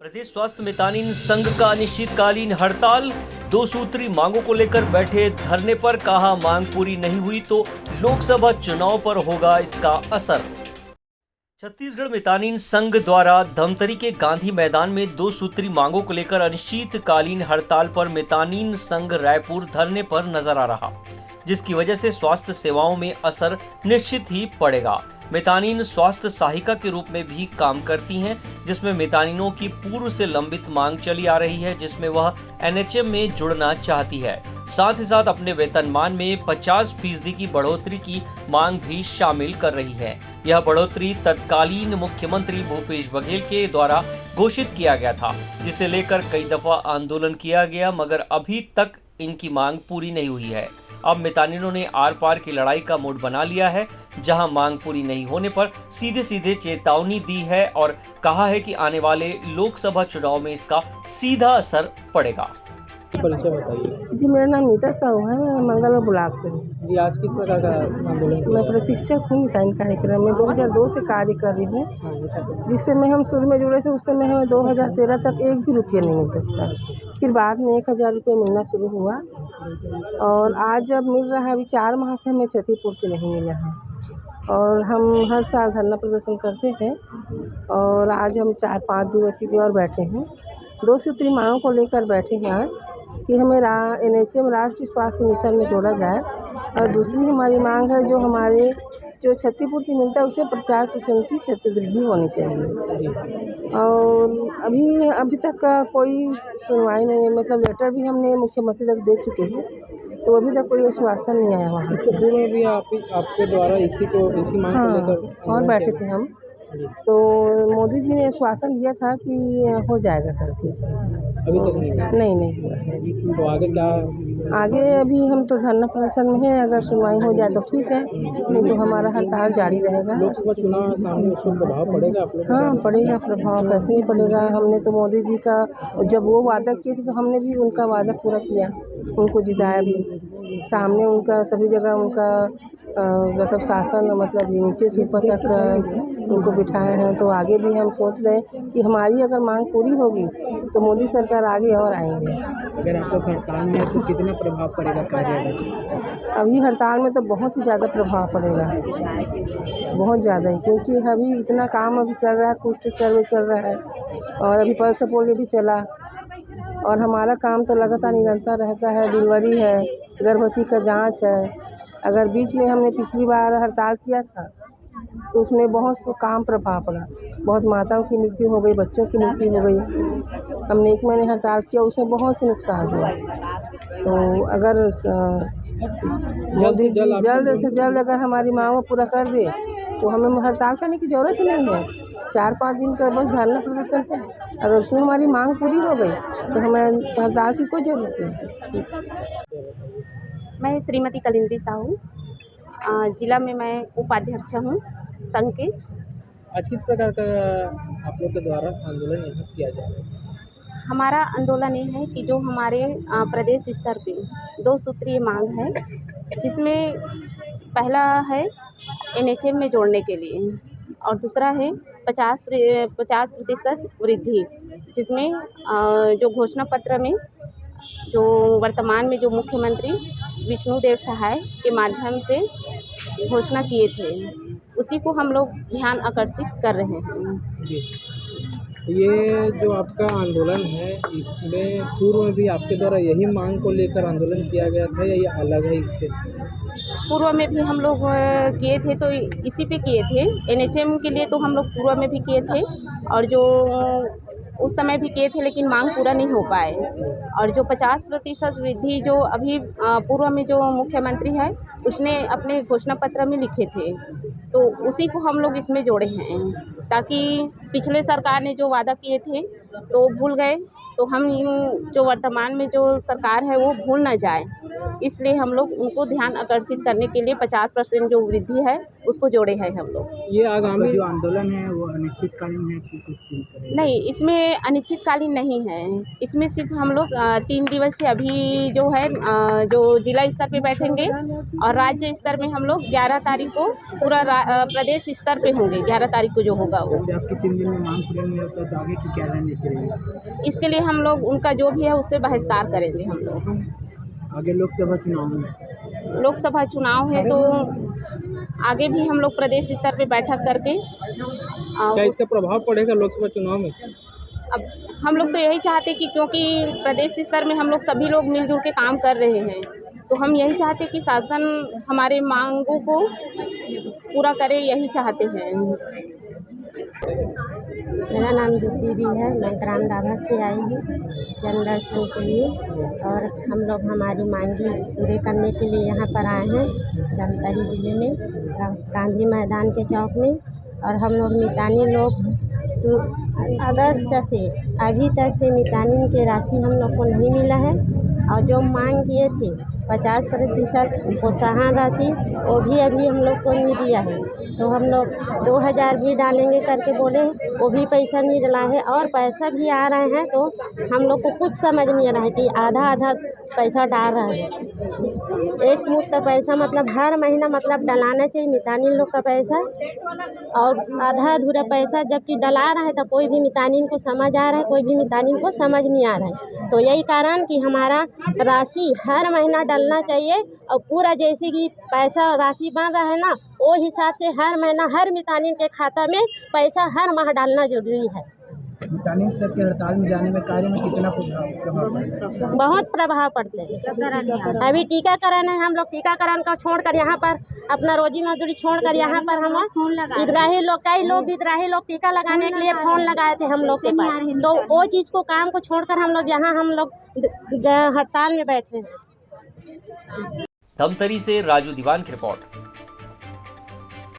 प्रदेश स्वास्थ्य मितानिन संघ का अनिश्चितकालीन हड़ताल। दो सूत्री मांगों को लेकर बैठे धरने पर, कहा मांग पूरी नहीं हुई तो लोकसभा चुनाव पर होगा इसका असर। छत्तीसगढ़ मितानिन संघ द्वारा धमतरी के गांधी मैदान में दो सूत्री मांगों को लेकर अनिश्चितकालीन हड़ताल पर मितानिन संघ रायपुर धरने पर नजर आ रहा, जिसकी वजह से स्वास्थ्य सेवाओं में असर निश्चित ही पड़ेगा। मितानिन स्वास्थ्य सहायिका के रूप में भी काम करती हैं, जिसमें मितानिनों की पूर्व से लंबित मांग चली आ रही है, जिसमें वह एनएचएम में जुड़ना चाहती है। साथ ही साथ अपने वेतनमान में 50% की बढ़ोतरी की मांग भी शामिल कर रही है। यह बढ़ोतरी तत्कालीन मुख्यमंत्री भूपेश बघेल के द्वारा घोषित किया गया था, जिसे लेकर कई दफा आंदोलन किया गया, मगर अभी तक इनकी मांग पूरी नहीं हुई है। अब मितानिनों ने आर पार की लड़ाई का मूड बना लिया है, जहां मांग पूरी नहीं होने पर सीधे सीधे चेतावनी दी है और कहा है कि आने वाले लोकसभा चुनाव में इसका सीधा असर पड़ेगा। परिचय बताइए। जी, मेरा नाम नीता साहू है, मैं मंगलवार ब्लॉक से हूँ। जी, आज किस प्रकार का आंदोलन किया? मैं प्रशिक्षक हूँ मितानिन कार्यक्रम में 2002 से कार्य कर रही हूँ। जिस समय हम शुरू में जुड़े थे उस समय हमें 2013 तक एक भी रुपया नहीं मिलता था। फिर बाद में 1000 रुपये मिलना शुरू हुआ और आज जब मिल रहा है, अभी 4 माह से हमें क्षतिपूर्ति नहीं मिला है और हम हर साल धरना प्रदर्शन करते हैं और आज हम 4-5 दिवसीय और बैठे हैं। दो सूत्री मांगों को लेकर बैठे हैं आज कि हमें एनएचएम राष्ट्रीय स्वास्थ्य मिशन में जोड़ा जाए और दूसरी हमारी मांग है जो हमारे जो क्षतिपूर्ति मिलता है उससे 50% की क्षतिवृद्धि होनी चाहिए। और अभी तक का कोई सुनवाई नहीं है, मतलब लेटर भी हमने मुख्यमंत्री तक दे चुके हैं, तो अभी तक कोई आश्वासन नहीं आया वहाँ इससे पूर्व में भी आपके द्वारा इसी मांग को लेकर और बैठे थे हम, तो मोदी जी ने आश्वासन दिया था कि हो जाएगा करके। अभी तक नहीं हुआ है। तो आगे क्या? आगे अभी हम तो धरना प्रदर्शन में हैं, अगर सुनवाई हो जाए तो ठीक है, नहीं तो हमारा हड़ताल जारी रहेगा। लोकसभा चुनाव सामने, उसको प्रभाव पड़ेगा आप लोग? हाँ, पड़ेगा प्रभाव, कैसे नहीं पड़ेगा। हमने तो मोदी जी का जब वो वादा किए थे तो हमने भी उनका वादा पूरा किया, उनको जिताया भी, सामने उनका सभी जगह उनका मतलब शासन, मतलब नीचे से ऊपर तक उनको बिठाए हैं। तो आगे भी हम सोच रहे हैं कि हमारी अगर मांग पूरी होगी तो मोदी सरकार आगे और आएंगे। अगर आप लोग हड़ताल में तो कितना प्रभाव पड़ेगा कार्य? अभी हड़ताल में तो बहुत ही ज़्यादा प्रभाव पड़ेगा, बहुत ज़्यादा ही, क्योंकि अभी इतना काम अभी चल रहा है, कुष्ठ सर्वे चल रहा है और अभी पल्स पोलियो भी चला और हमारा काम तो लगातार निरंतर रहता है। डिलीवरी है, गर्भवती का जांच है। अगर बीच में हमने पिछली बार हड़ताल किया था तो उसमें बहुत काम प्रभाव पड़ा, बहुत माताओं की मृत्यु हो गई, बच्चों की मृत्यु हो गई। हमने 1 महीने हड़ताल किया, उसमें बहुत ही नुकसान हुआ। तो अगर मोदी जी जल्द से जल्द अगर हमारी मांगों पूरा कर दे तो हमें हड़ताल करने की ज़रूरत ही नहीं है। 4-5 दिन का बस धरना प्रदर्शन है, अगर उसमें हमारी मांग पूरी हो गई तो हमें हड़ताल की कोई ज़रूरत नहीं। मैं श्रीमती कलिंदी साहू, जिला में मैं उपाध्यक्ष हूँ संघ के। आज किस प्रकार का आप लोग के द्वारा आंदोलन यहाँ किया जा रहा है? हमारा आंदोलन ये है कि जो हमारे प्रदेश स्तर पे 2 सूत्रीय मांग है, जिसमें पहला है एनएचएम में जोड़ने के लिए और दूसरा है 50% वृद्धि, जिसमें जो घोषणा पत्र में जो वर्तमान में जो मुख्यमंत्री विष्णुदेव सहाय के माध्यम से घोषणा किए थे, उसी को हम लोग ध्यान आकर्षित कर रहे हैं। जी, ये जो आपका आंदोलन है, इसमें पूर्व में भी आपके द्वारा यही मांग को लेकर आंदोलन किया गया था या ये अलग है इससे? पूर्व में भी हम लोग किए थे, तो इसी पे किए थे। एनएचएम के लिए तो हम लोग पूर्व में भी किए थे और जो उस समय भी किए थे, लेकिन मांग पूरा नहीं हो पाए। और जो 50% वृद्धि जो अभी पूर्व में जो मुख्यमंत्री है उसने अपने घोषणा पत्र में लिखे थे, तो उसी को हम लोग इसमें जोड़े हैं, ताकि पिछले सरकार ने जो वादा किए थे तो भूल गए, तो हम जो वर्तमान में जो सरकार है वो भूल ना जाए, इसलिए हम लोग उनको ध्यान आकर्षित करने के लिए 50% जो वृद्धि है उसको जोड़े हैं हम लोग। ये आगामी जो आंदोलन है वो अनिश्चितकालीन है कि कुछ दिन करेंगे? नहीं, इसमें अनिश्चितकालीन नहीं है। इसमें सिर्फ हम लोग 3 दिवसीय अभी जो है जो जिला स्तर पे बैठेंगे और राज्य स्तर में हम लोग 11 तारीख को पूरा प्रदेश स्तर पे होंगे। 11 तारीख को जो होगा होगा वो। जैसे आपकी 3 दिन में मांग पूरी नहीं होता तो आगे की क्या रणनीति रहेगी? इसके लिए हम लोग उनका जो भी है उस पर बहिष्कार करेंगे हम लोग। आगे लोकसभा चुनाव में लोकसभा चुनाव है तो आगे भी हम लोग प्रदेश स्तर पे बैठक करके क्या इसका प्रभाव पड़ेगा लोकसभा चुनाव में? अब हम लोग तो यही चाहते कि क्योंकि प्रदेश स्तर में हम लोग सभी लोग मिलजुल के काम कर रहे हैं, तो हम यही चाहते कि शासन हमारे मांगों को पूरा करे, यही चाहते हैं। मेरा नाम दीप्ति भी है। मैं ग्राम डाभा से आई हूँ जन दर्शन के लिए, और हम लोग हमारी मांगे पूरे करने के लिए यहाँ पर आए हैं धमतरी ज़िले में गांधी मैदान के चौक में। और हम लोग मितानी लोग अगस्त से अभी तक से मितानी की राशि हम लोग को नहीं मिला है, और जो मांग किए थे 50% प्रोत्साहन राशि वो भी अभी हम लोग को नहीं दिया है। तो हम लोग 2000 भी डालेंगे करके बोले, वो भी पैसा नहीं डला है, और पैसा भी आ रहे हैं तो हम लोग को कुछ समझ नहीं आ रहा है कि आधा आधा पैसा डाल रहे हैं। एक मुश्त पैसा मतलब हर महीना मतलब डलाना चाहिए मितानी लोग का पैसा, और आधा अधूरा पैसा जबकि डला रहा है तो कोई भी मितानी को समझ आ रहा है, कोई भी मितानी को समझ नहीं आ रहा है। तो यही कारण कि हमारा राशि हर महीना डलना चाहिए, और पूरा जैसे कि पैसा राशि बन रहा है ना, वो हिसाब से हर महीना हर मितानी के खाता में पैसा हर माह डालना जरूरी है। मितानी सर के हड़ताल में जाने में कार्य में कितना प्रभाव पड़ेगा? बहुत प्रभाव पड़ते हैं। अभी टीकाकरण है, हम लोग टीकाकरण का छोड़कर यहाँ पर अपना रोजी मजदूरी छोड़कर यहाँ पर हम हितग्राही लोग, कई लोग हितग्राही लोग टीका लगाने के लिए फ़ोन लगाए थे हम लोग के पास, तो वो चीज़ को काम को छोड़कर हम लोग यहाँ हम लोग हड़ताल में बैठे हैं। धमतरी से राजू दीवान की रिपोर्ट।